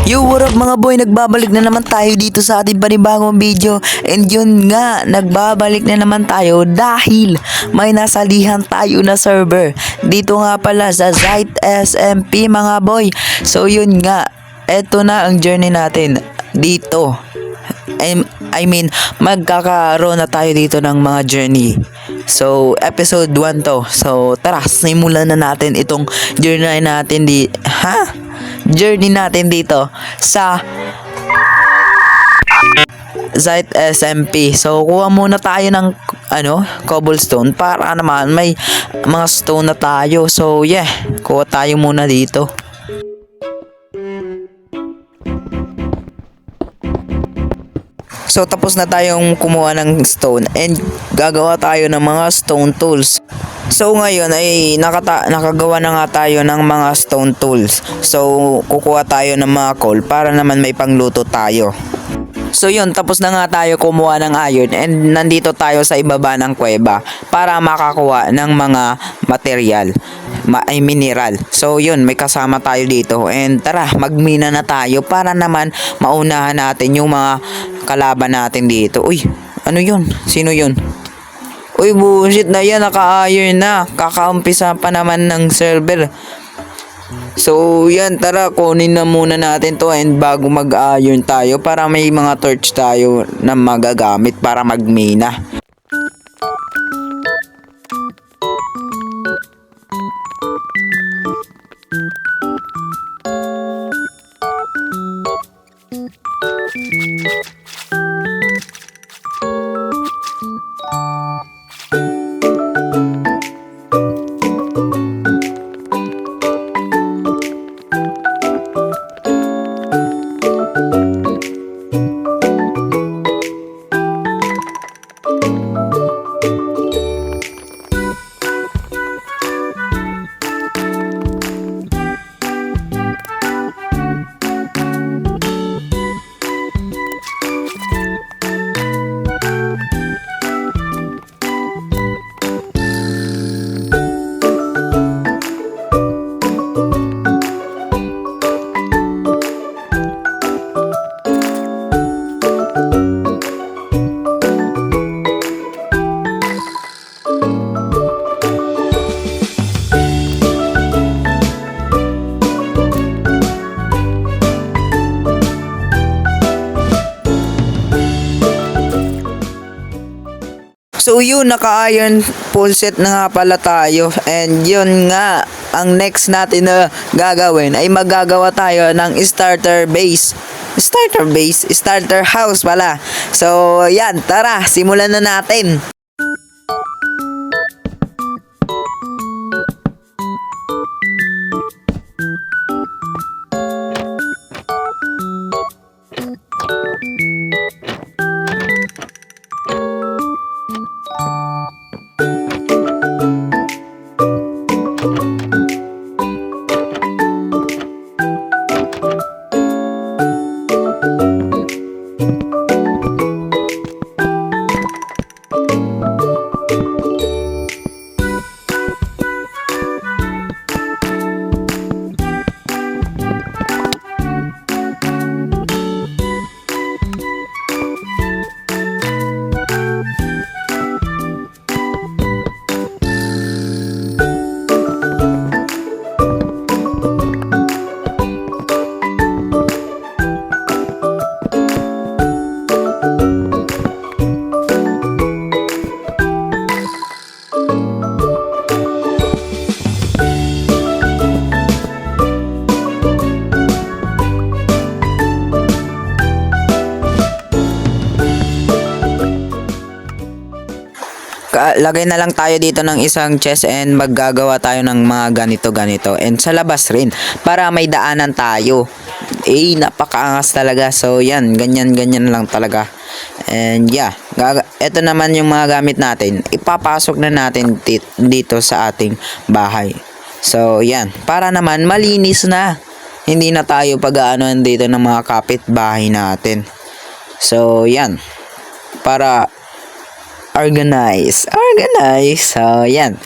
Yo, what up mga boy? Nagbabalik na naman tayo dito sa ating panibagong video. And yun nga, nagbabalik na naman tayo dahil may nasalihan tayo na server. Dito nga pala sa Zite SMP mga boy. So yun nga, eto na ang journey natin dito. I mean, magkakaroon na tayo dito ng mga journey. So, episode 1 to. So, tara, simulan na natin itong journey natin journey natin dito sa Zite SMP. So, kuha muna tayo ng cobblestone para naman may mga stone na tayo. So, yeah, kuha tayo muna dito. So tapos na tayong kumuha ng stone and gagawa tayo ng mga stone tools. So ngayon ay nakagawa na nga tayo ng mga stone tools. So kukuha tayo ng mga coal para naman may pangluto tayo. So yun, tapos na nga tayo kumuha ng iron and nandito tayo sa ibaba ng kuweba para makakuha ng mga material, ay mineral. So yun, may kasama tayo dito and tara, magmina na tayo para naman maunahan natin yung mga kalaban natin dito. Uy, ano yun? Sino yun? Uy, bullshit na yan, naka-iron na. Kakaumpisa pa naman ng server. So yan, tara, kunin na muna natin to and bago mag-iron tayo para may mga torch tayo na magagamit para magmina. So yun, naka-iron full set na nga pala tayo. And yun nga, ang next natin na gagawin ay magagawa tayo ng starter base. Starter house pala. So yan, tara, simulan na natin. Lagay na lang tayo dito ng isang chest and maggagawa tayo ng mga ganito and sa labas rin para may daanan tayo. Napakaangas talaga. So yan, ganyan lang talaga. And yeah, ito naman yung mga gamit natin, ipapasok na natin dito sa ating bahay. So yan, para naman malinis na, hindi na tayo pag-aanoan dito ng mga kapitbahay natin. So yan, para organize. So, yan.